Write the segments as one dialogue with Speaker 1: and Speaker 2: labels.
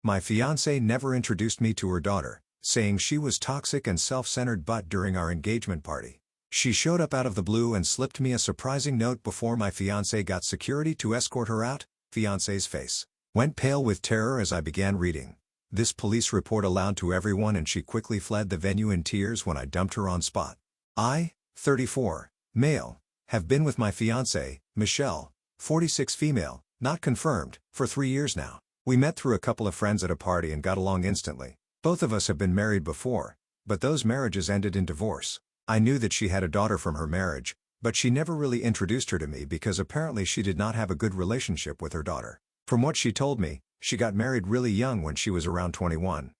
Speaker 1: My fiancé never introduced me to her daughter, saying she was toxic and self-centered but during our engagement party. She showed up out of the blue and slipped me a surprising note before my fiancé got security to escort her out. Fiancé's face went pale with terror as I began reading this police report aloud to everyone, and she quickly fled the venue in tears when I dumped her on spot. I, 34, male, have been with my fiancé, Michelle, 46 female, not confirmed, for 3 years now. We met through a couple of friends at a party and got along instantly. Both of us have been married before, but those marriages ended in divorce. I knew that she had a daughter from her marriage, but she never really introduced her to me because apparently she did not have a good relationship with her daughter. From what she told me, she got married really young when she was around 21.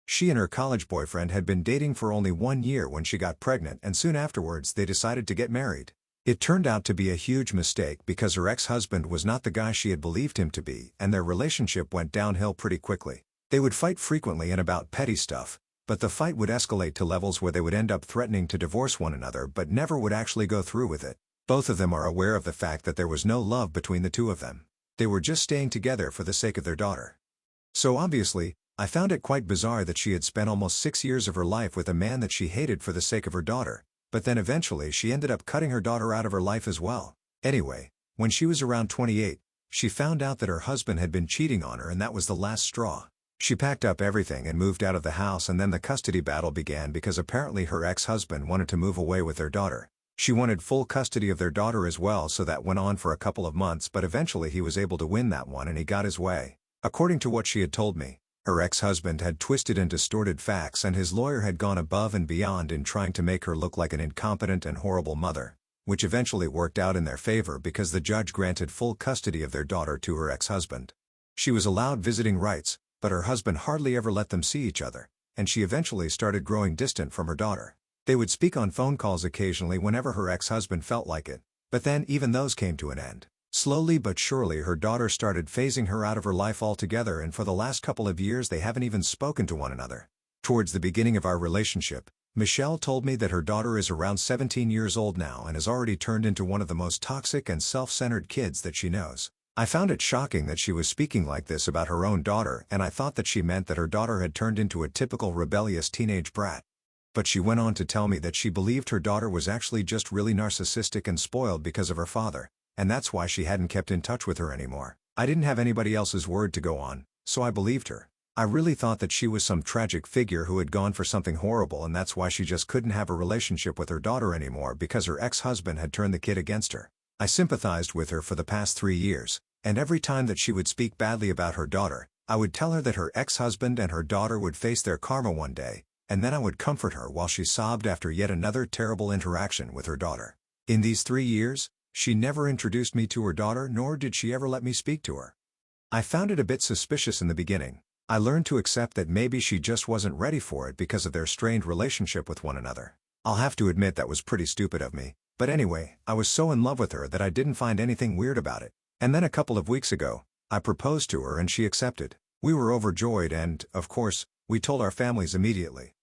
Speaker 1: She and her college boyfriend had been dating for only 1 year when she got pregnant, and soon afterwards they decided to get married. It turned out to be a huge mistake because her ex-husband was not the guy she had believed him to be, and their relationship went downhill pretty quickly. They would fight frequently and about petty stuff, but the fight would escalate to levels where they would end up threatening to divorce one another but never would actually go through with it. Both of them are aware of the fact that there was no love between the two of them. They were just staying together for the sake of their daughter. So obviously, I found it quite bizarre that she had spent almost 6 years of her life with a man that she hated for the sake of her daughter, but then eventually she ended up cutting her daughter out of her life as well. Anyway, when she was around 28, she found out that her husband had been cheating on her, and that was the last straw. She packed up everything and moved out of the house, and then the custody battle began because apparently her ex-husband wanted to move away with their daughter. She wanted full custody of their daughter as well, so that went on for a couple of months, but eventually he was able to win that one and he got his way. According to what she had told me, her ex-husband had twisted and distorted facts, and his lawyer had gone above and beyond in trying to make her look like an incompetent and horrible mother, which eventually worked out in their favor because the judge granted full custody of their daughter to her ex-husband. She was allowed visiting rights, but her husband hardly ever let them see each other, and she eventually started growing distant from her daughter. They would speak on phone calls occasionally whenever her ex-husband felt like it, but then even those came to an end. Slowly but surely her daughter started phasing her out of her life altogether, and for the last couple of years they haven't even spoken to one another. Towards the beginning of our relationship, Michelle told me that her daughter is around 17 years old now and has already turned into one of the most toxic and self-centered kids that she knows. I found it shocking that she was speaking like this about her own daughter, and I thought that she meant that her daughter had turned into a typical rebellious teenage brat. But she went on to tell me that she believed her daughter was actually just really narcissistic and spoiled because of her father, and that's why she hadn't kept in touch with her anymore. I didn't have anybody else's word to go on, so I believed her. I really thought that she was some tragic figure who had gone for something horrible, and that's why she just couldn't have a relationship with her daughter anymore because her ex-husband had turned the kid against her. I sympathized with her for the past 3 years, and every time that she would speak badly about her daughter, I would tell her that her ex-husband and her daughter would face their karma one day, and then I would comfort her while she sobbed after yet another terrible interaction with her daughter. In these 3 years, she never introduced me to her daughter, nor did she ever let me speak to her. I found it a bit suspicious in the beginning. I learned to accept that maybe she just wasn't ready for it because of their strained relationship with one another. I'll have to admit that was pretty stupid of me, but anyway, I was so in love with her that I didn't find anything weird about it. And then a couple of weeks ago, I proposed to her and she accepted. We were overjoyed and, of course, we told our families immediately.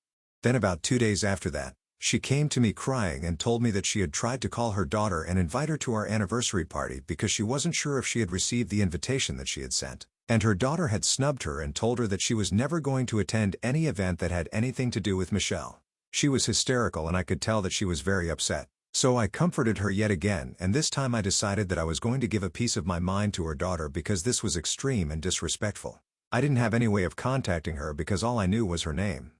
Speaker 1: Then about 2 days after that, she came to me crying and told me that she had tried to call her daughter and invite her to our anniversary party because she wasn't sure if she had received the invitation that she had sent. And her daughter had snubbed her and told her that she was never going to attend any event that had anything to do with Michelle. She was hysterical and I could tell that she was very upset. So I comforted her yet again, and this time I decided that I was going to give a piece of my mind to her daughter because this was extreme and disrespectful. I didn't have any way of contacting her because all I knew was her name.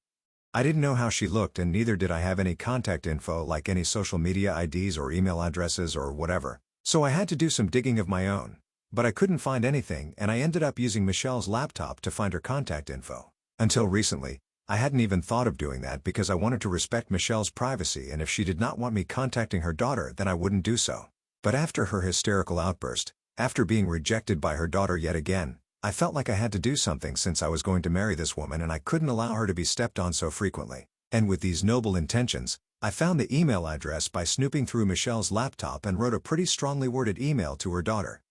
Speaker 1: I didn't know how she looked, and neither did I have any contact info like any social media IDs or email addresses or whatever, so I had to do some digging of my own. But I couldn't find anything, and I ended up using Michelle's laptop to find her contact info. Until recently, I hadn't even thought of doing that because I wanted to respect Michelle's privacy, and if she did not want me contacting her daughter, then I wouldn't do so. But after her hysterical outburst, after being rejected by her daughter yet again, I felt like I had to do something since I was going to marry this woman and I couldn't allow her to be stepped on so frequently. And with these noble intentions, I found the email address by snooping through Michelle's laptop and wrote a pretty strongly worded email to her daughter.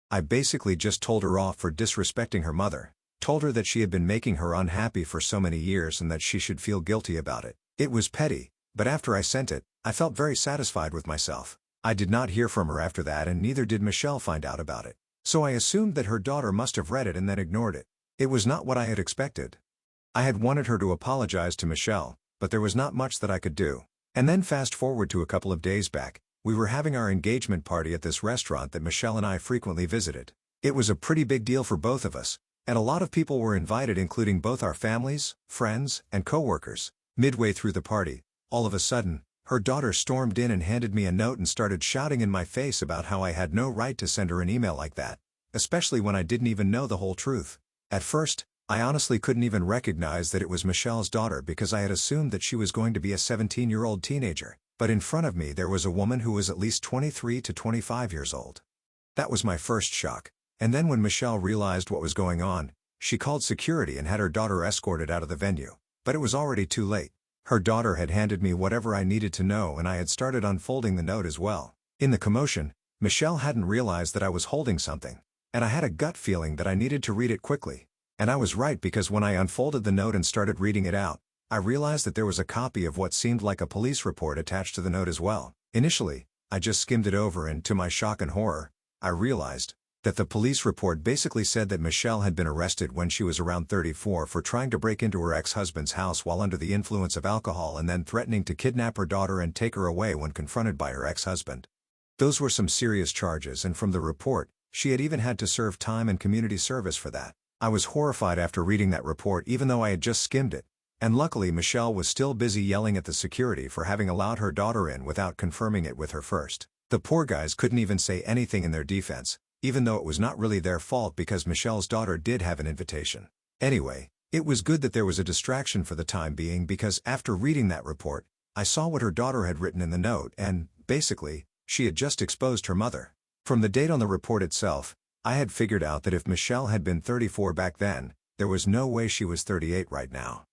Speaker 1: I basically just told her off for disrespecting her mother, told her that she had been making her unhappy for so many years and that she should feel guilty about it. It was petty, but after I sent it, I felt very satisfied with myself. I did not hear from her after that, and neither did Michelle find out about it. So I assumed that her daughter must have read it and then ignored it. It was not what I had expected. I had wanted her to apologize to Michelle, but there was not much that I could do. And then fast forward to a couple of days back, we were having our engagement party at this restaurant that Michelle and I frequently visited. It was a pretty big deal for both of us, and a lot of people were invited, including both our families, friends, and co-workers. Midway through the party, all of a sudden, her daughter stormed in and handed me a note and started shouting in my face about how I had no right to send her an email like that, especially when I didn't even know the whole truth. At first, I honestly couldn't even recognize that it was Michelle's daughter because I had assumed that she was going to be a 17-year-old teenager, but in front of me there was a woman who was at least 23 to 25 years old. That was my first shock, and then when Michelle realized what was going on, she called security and had her daughter escorted out of the venue. But it was already too late. Her daughter had handed me whatever I needed to know and I had started unfolding the note as well. In the commotion, Michelle hadn't realized that I was holding something, and I had a gut feeling that I needed to read it quickly. And I was right, because when I unfolded the note and started reading it out, I realized that there was a copy of what seemed like a police report attached to the note as well. Initially, I just skimmed it over and to my shock and horror, I realized that the police report basically said that Michelle had been arrested when she was around 34 for trying to break into her ex-husband's house while under the influence of alcohol and then threatening to kidnap her daughter and take her away when confronted by her ex-husband. Those were some serious charges, and from the report, she had even had to serve time in community service for that. I was horrified after reading that report even though I had just skimmed it, and luckily Michelle was still busy yelling at the security for having allowed her daughter in without confirming it with her first. The poor guys couldn't even say anything in their defense, even though it was not really their fault because Michelle's daughter did have an invitation. Anyway, it was good that there was a distraction for the time being, because after reading that report, I saw what her daughter had written in the note and, basically, she had just exposed her mother. From the date on the report itself, I had figured out that if Michelle had been 34 back then, there was no way she was 38 right now.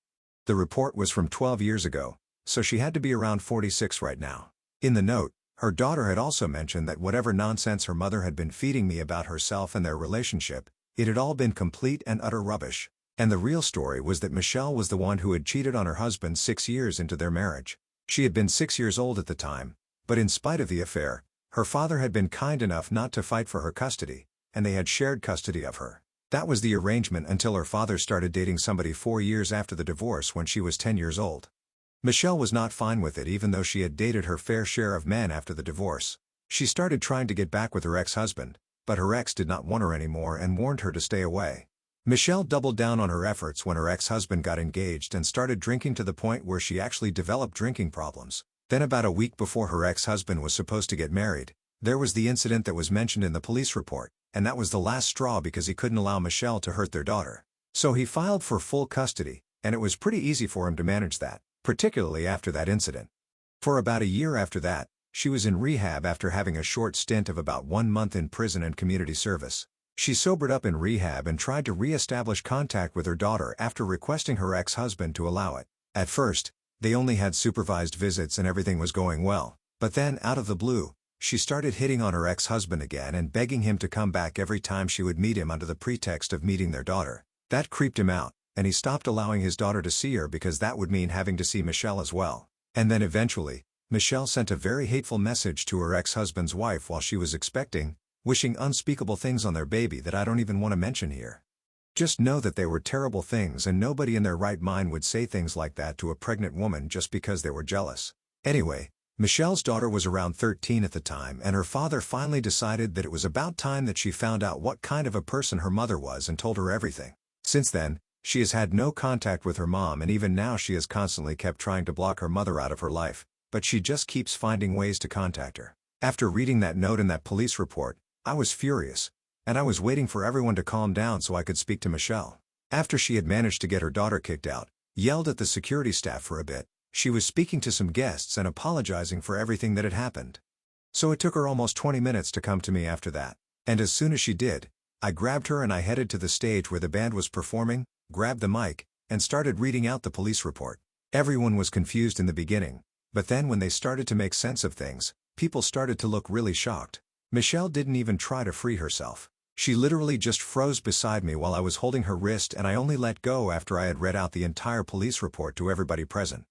Speaker 1: The report was from 12 years ago, so she had to be around 46 right now. In the note, her daughter had also mentioned that whatever nonsense her mother had been feeding me about herself and their relationship, it had all been complete and utter rubbish. And the real story was that Michelle was the one who had cheated on her husband 6 years into their marriage. She had been 6 years old at the time, but in spite of the affair, her father had been kind enough not to fight for her custody, and they had shared custody of her. That was the arrangement until her father started dating somebody 4 years after the divorce when she was 10 years old. Michelle was not fine with it, even though she had dated her fair share of men after the divorce. She started trying to get back with her ex-husband, but her ex did not want her anymore and warned her to stay away. Michelle doubled down on her efforts when her ex-husband got engaged and started drinking to the point where she actually developed drinking problems. Then about a week before her ex-husband was supposed to get married, there was the incident that was mentioned in the police report, and that was the last straw because he couldn't allow Michelle to hurt their daughter. So he filed for full custody, and it was pretty easy for him to manage that, particularly after that incident. For about a year after that, she was in rehab after having a short stint of about 1 month in prison and community service. She sobered up in rehab and tried to re-establish contact with her daughter after requesting her ex-husband to allow it. At first, they only had supervised visits and everything was going well, but then out of the blue, she started hitting on her ex-husband again and begging him to come back every time she would meet him under the pretext of meeting their daughter. That creeped him out, and he stopped allowing his daughter to see her because that would mean having to see Michelle as well. And then eventually, Michelle sent a very hateful message to her ex-husband's wife while she was expecting, wishing unspeakable things on their baby that I don't even want to mention here. Just know that they were terrible things, and nobody in their right mind would say things like that to a pregnant woman just because they were jealous. Anyway, Michelle's daughter was around 13 at the time, and her father finally decided that it was about time that she found out what kind of a person her mother was and told her everything. Since then, she has had no contact with her mom, and even now she has constantly kept trying to block her mother out of her life, but she just keeps finding ways to contact her. After reading that note and that police report, I was furious, and I was waiting for everyone to calm down so I could speak to Michelle. After she had managed to get her daughter kicked out, yelled at the security staff for a bit, she was speaking to some guests and apologizing for everything that had happened. So it took her almost 20 minutes to come to me after that, and as soon as she did, I grabbed her and I headed to the stage where the band was performing, grabbed the mic, and started reading out the police report. Everyone was confused in the beginning, but then when they started to make sense of things, people started to look really shocked. Michelle didn't even try to free herself. She literally just froze beside me while I was holding her wrist, and I only let go after I had read out the entire police report to everybody present.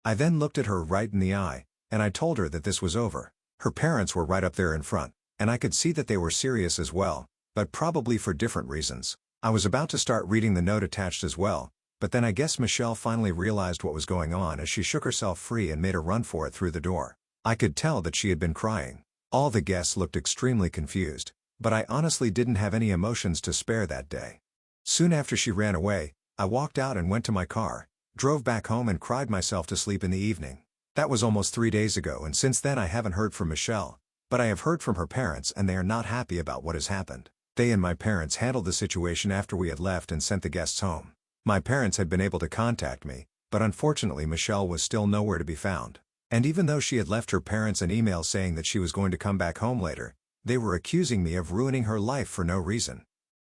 Speaker 1: I then looked at her right in the eye, and I told her that this was over. Her parents were right up there in front, and I could see that they were serious as well, but probably for different reasons. I was about to start reading the note attached as well, but then I guess Michelle finally realized what was going on as she shook herself free and made a run for it through the door. I could tell that she had been crying. All the guests looked extremely confused, but I honestly didn't have any emotions to spare that day. Soon after she ran away, I walked out and went to my car, drove back home and cried myself to sleep in the evening. That was almost 3 days ago, and since then I haven't heard from Michelle, but I have heard from her parents and they are not happy about what has happened. They and my parents handled the situation after we had left and sent the guests home. My parents had been able to contact me, but unfortunately Michelle was still nowhere to be found. And even though she had left her parents an email saying that she was going to come back home later, they were accusing me of ruining her life for no reason.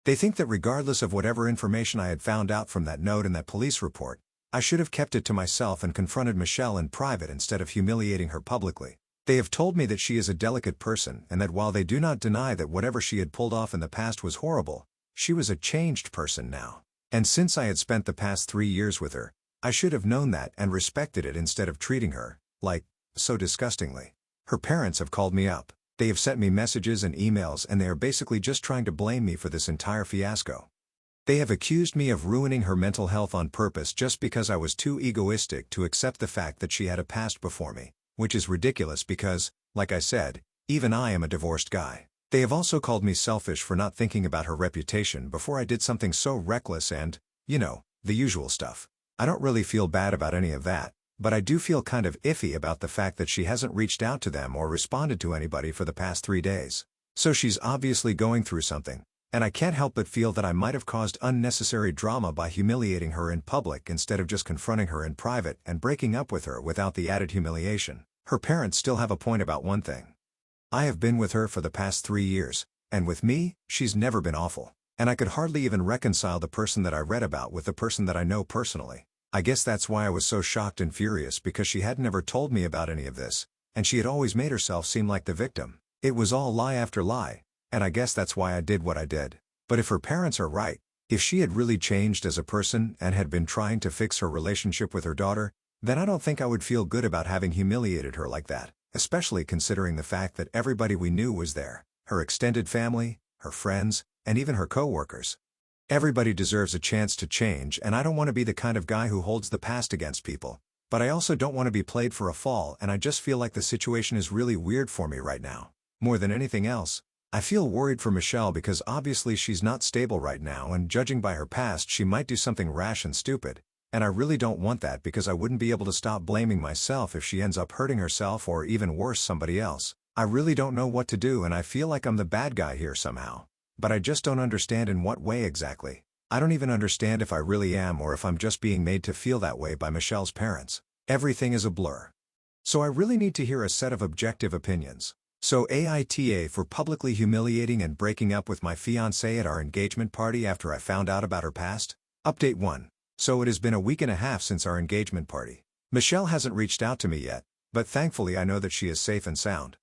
Speaker 1: They think that regardless of whatever information I had found out from that note and that police report, I should have kept it to myself and confronted Michelle in private instead of humiliating her publicly. They have told me that she is a delicate person and that while they do not deny that whatever she had pulled off in the past was horrible, she was a changed person now. And since I had spent the past 3 years with her, I should have known that and respected it instead of treating her, like, so disgustingly. Her parents have called me up. They have sent me messages and emails and they are basically just trying to blame me for this entire fiasco. They have accused me of ruining her mental health on purpose just because I was too egoistic to accept the fact that she had a past before me, which is ridiculous because, like I said, even I am a divorced guy. They have also called me selfish for not thinking about her reputation before I did something so reckless and, the usual stuff. I don't really feel bad about any of that, but I do feel kind of iffy about the fact that she hasn't reached out to them or responded to anybody for the past 3 days. So she's obviously going through something. And I can't help but feel that I might have caused unnecessary drama by humiliating her in public instead of just confronting her in private and breaking up with her without the added humiliation. Her parents still have a point about one thing. I have been with her for the past 3 years, and with me, she's never been awful. And I could hardly even reconcile the person that I read about with the person that I know personally. I guess that's why I was so shocked and furious because she had never told me about any of this, and she had always made herself seem like the victim. It was all lie after lie. And I guess that's why I did what I did. But if her parents are right, if she had really changed as a person and had been trying to fix her relationship with her daughter, then I don't think I would feel good about having humiliated her like that, especially considering the fact that everybody we knew was there, her extended family, her friends, and even her co-workers. Everybody deserves a chance to change, and I don't want to be the kind of guy who holds the past against people, but I also don't want to be played for a fall, and I just feel like the situation is really weird for me right now. More than anything else, I feel worried for Michelle because obviously she's not stable right now and judging by her past she might do something rash and stupid, and I really don't want that because I wouldn't be able to stop blaming myself if she ends up hurting herself or even worse somebody else. I really don't know what to do and I feel like I'm the bad guy here somehow. But I just don't understand in what way exactly. I don't even understand if I really am or if I'm just being made to feel that way by Michelle's parents. Everything is a blur. So I really need to hear a set of objective opinions. So AITA for publicly humiliating and breaking up with my fiancé at our engagement party after I found out about her past? Update 1. So it has been a week and a half since our engagement party. Michelle hasn't reached out to me yet, but thankfully I know that she is safe and sound.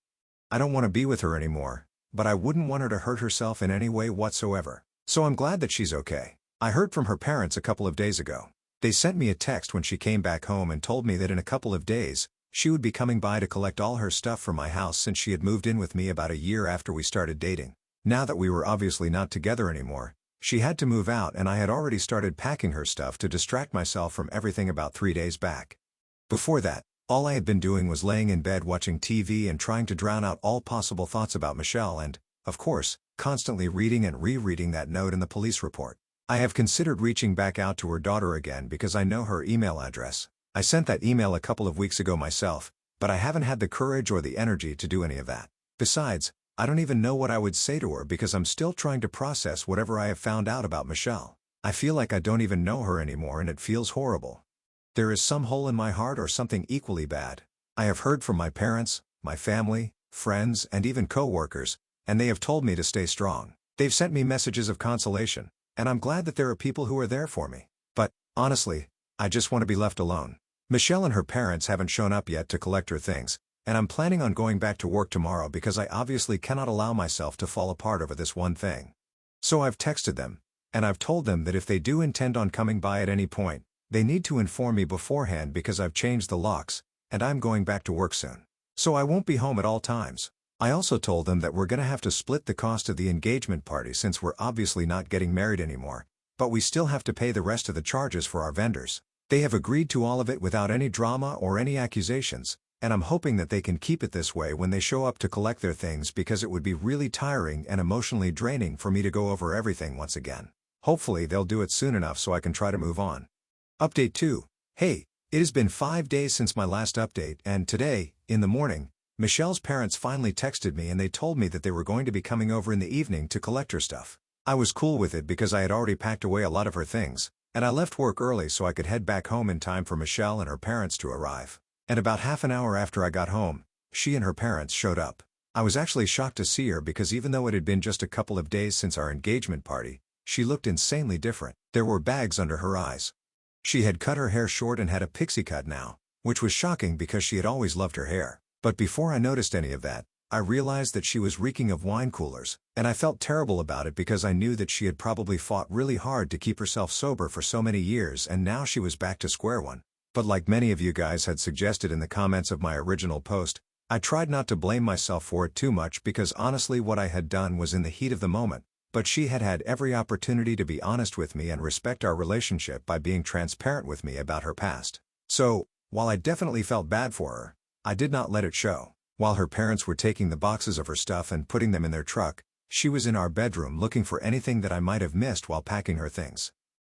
Speaker 1: I don't want to be with her anymore, but I wouldn't want her to hurt herself in any way whatsoever. So I'm glad that she's okay. I heard from her parents a couple of days ago. They sent me a text when she came back home and told me that in a couple of days, she would be coming by to collect all her stuff from my house since she had moved in with me about a year after we started dating. Now that we were obviously not together anymore, she had to move out and I had already started packing her stuff to distract myself from everything about 3 days back. Before that, all I had been doing was laying in bed watching TV and trying to drown out all possible thoughts about Michelle and, of course, constantly reading and rereading that note in the police report. I have considered reaching back out to her daughter again because I know her email address. I sent that email a couple of weeks ago myself, but I haven't had the courage or the energy to do any of that. Besides, I don't even know what I would say to her because I'm still trying to process whatever I have found out about Michelle. I feel like I don't even know her anymore and it feels horrible. There is some hole in my heart or something equally bad. I have heard from my parents, my family, friends, and even co-workers, and they have told me to stay strong. They've sent me messages of consolation, and I'm glad that there are people who are there for me. But, honestly, I just want to be left alone. Michelle and her parents haven't shown up yet to collect her things, and I'm planning on going back to work tomorrow because I obviously cannot allow myself to fall apart over this one thing. So I've texted them, and I've told them that if they do intend on coming by at any point, they need to inform me beforehand because I've changed the locks, and I'm going back to work soon. So I won't be home at all times. I also told them that we're gonna have to split the cost of the engagement party since we're obviously not getting married anymore, but we still have to pay the rest of the charges for our vendors. They have agreed to all of it without any drama or any accusations, and I'm hoping that they can keep it this way when they show up to collect their things because it would be really tiring and emotionally draining for me to go over everything once again. Hopefully they'll do it soon enough so I can try to move on. Update 2. Hey, it has been 5 days since my last update, and today, in the morning, Michelle's parents finally texted me and they told me that they were going to be coming over in the evening to collect her stuff. I was cool with it because I had already packed away a lot of her things, and I left work early so I could head back home in time for Michelle and her parents to arrive. And about half an hour after I got home, she and her parents showed up. I was actually shocked to see her because even though it had been just a couple of days since our engagement party, she looked insanely different. There were bags under her eyes. She had cut her hair short and had a pixie cut now, which was shocking because she had always loved her hair. But before I noticed any of that, I realized that she was reeking of wine coolers, and I felt terrible about it because I knew that she had probably fought really hard to keep herself sober for so many years and now she was back to square one. But like many of you guys had suggested in the comments of my original post, I tried not to blame myself for it too much because honestly what I had done was in the heat of the moment, but she had had every opportunity to be honest with me and respect our relationship by being transparent with me about her past. So, while I definitely felt bad for her, I did not let it show. While her parents were taking the boxes of her stuff and putting them in their truck, she was in our bedroom looking for anything that I might have missed while packing her things.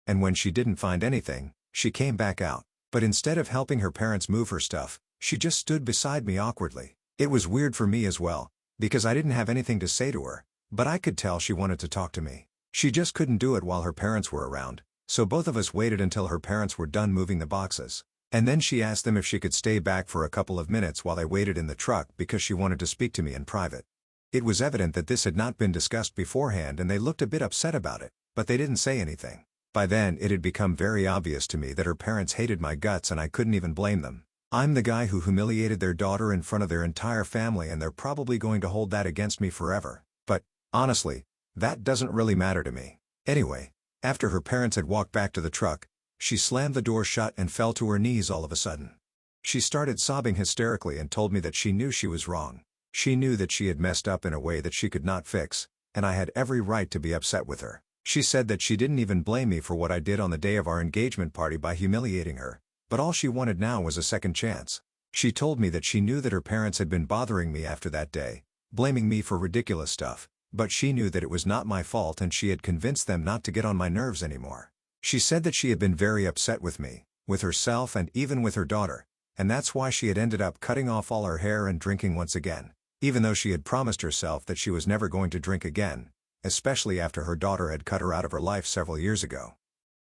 Speaker 1: And when she didn't find anything, she came back out. But instead of helping her parents move her stuff, she just stood beside me awkwardly. It was weird for me as well, because I didn't have anything to say to her, but I could tell she wanted to talk to me. She just couldn't do it while her parents were around, so both of us waited until her parents were done moving the boxes. And then she asked them if she could stay back for a couple of minutes while I waited in the truck because she wanted to speak to me in private. It was evident that this had not been discussed beforehand and they looked a bit upset about it, but they didn't say anything. By then it had become very obvious to me that her parents hated my guts and I couldn't even blame them. I'm the guy who humiliated their daughter in front of their entire family and they're probably going to hold that against me forever. But, honestly, that doesn't really matter to me. Anyway, after her parents had walked back to the truck, she slammed the door shut and fell to her knees all of a sudden. She started sobbing hysterically and told me that she knew she was wrong. She knew that she had messed up in a way that she could not fix, and I had every right to be upset with her. She said that she didn't even blame me for what I did on the day of our engagement party by humiliating her, but all she wanted now was a second chance. She told me that she knew that her parents had been bothering me after that day, blaming me for ridiculous stuff, but she knew that it was not my fault and she had convinced them not to get on my nerves anymore. She said that she had been very upset with me, with herself and even with her daughter, and that's why she had ended up cutting off all her hair and drinking once again, even though she had promised herself that she was never going to drink again, especially after her daughter had cut her out of her life several years ago.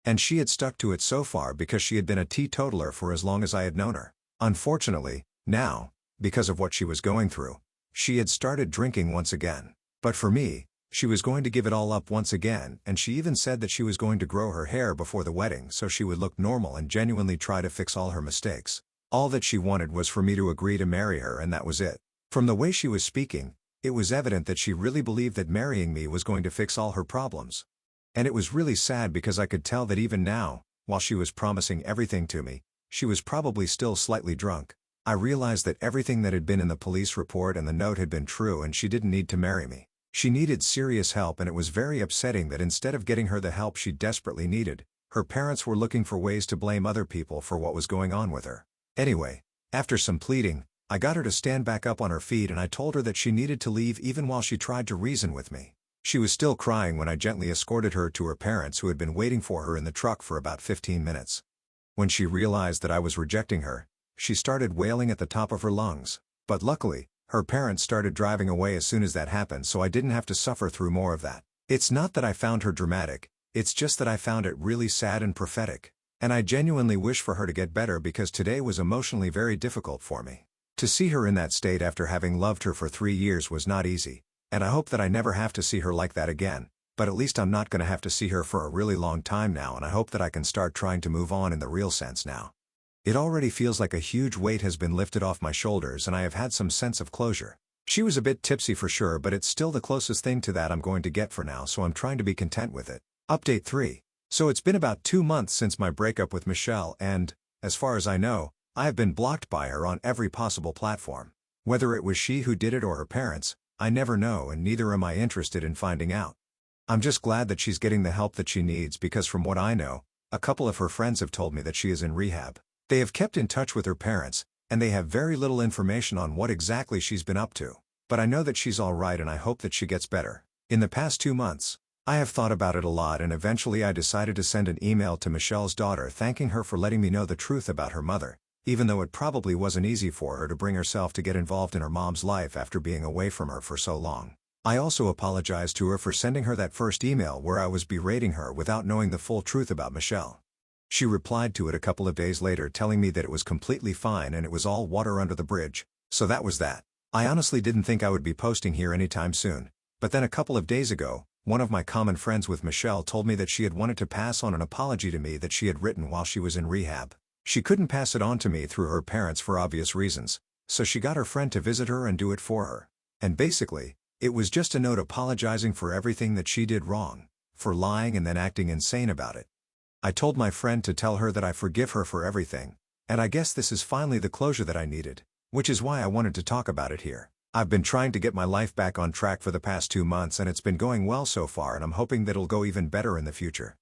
Speaker 1: And she had stuck to it so far because she had been a teetotaler for as long as I had known her. Unfortunately, now, because of what she was going through, she had started drinking once again. But for me, she was going to give it all up once again, and she even said that she was going to grow her hair before the wedding so she would look normal and genuinely try to fix all her mistakes. All that she wanted was for me to agree to marry her and that was it. From the way she was speaking, it was evident that she really believed that marrying me was going to fix all her problems. And it was really sad because I could tell that even now, while she was promising everything to me, she was probably still slightly drunk. I realized that everything that had been in the police report and the note had been true and she didn't need to marry me. She needed serious help and it was very upsetting that instead of getting her the help she desperately needed, her parents were looking for ways to blame other people for what was going on with her. Anyway, after some pleading, I got her to stand back up on her feet and I told her that she needed to leave even while she tried to reason with me. She was still crying when I gently escorted her to her parents who had been waiting for her in the truck for about 15 minutes. When she realized that I was rejecting her, she started wailing at the top of her lungs. But luckily, her parents started driving away as soon as that happened so I didn't have to suffer through more of that. It's not that I found her dramatic, it's just that I found it really sad and prophetic. And I genuinely wish for her to get better because today was emotionally very difficult for me. To see her in that state after having loved her for 3 years was not easy, and I hope that I never have to see her like that again, but at least I'm not going to have to see her for a really long time now and I hope that I can start trying to move on in the real sense now. It already feels like a huge weight has been lifted off my shoulders and I have had some sense of closure. She was a bit tipsy for sure but it's still the closest thing to that I'm going to get for now so I'm trying to be content with it. Update 3. So it's been about 2 months since my breakup with Michelle and, as far as I know, I have been blocked by her on every possible platform. Whether it was she who did it or her parents, I never know, and neither am I interested in finding out. I'm just glad that she's getting the help that she needs, because from what I know, a couple of her friends have told me that she is in rehab. They have kept in touch with her parents, and they have very little information on what exactly she's been up to. But I know that she's alright, and I hope that she gets better. In the past 2 months, I have thought about it a lot, and eventually I decided to send an email to Michelle's daughter thanking her for letting me know the truth about her mother, even though it probably wasn't easy for her to bring herself to get involved in her mom's life after being away from her for so long. I also apologized to her for sending her that first email where I was berating her without knowing the full truth about Michelle. She replied to it a couple of days later telling me that it was completely fine and it was all water under the bridge, so that was that. I honestly didn't think I would be posting here anytime soon, but then a couple of days ago, one of my common friends with Michelle told me that she had wanted to pass on an apology to me that she had written while she was in rehab. She couldn't pass it on to me through her parents for obvious reasons, so she got her friend to visit her and do it for her. And basically, it was just a note apologizing for everything that she did wrong, for lying and then acting insane about it. I told my friend to tell her that I forgive her for everything, and I guess this is finally the closure that I needed, which is why I wanted to talk about it here. I've been trying to get my life back on track for the past 2 months, and it's been going well so far, and I'm hoping that it'll go even better in the future.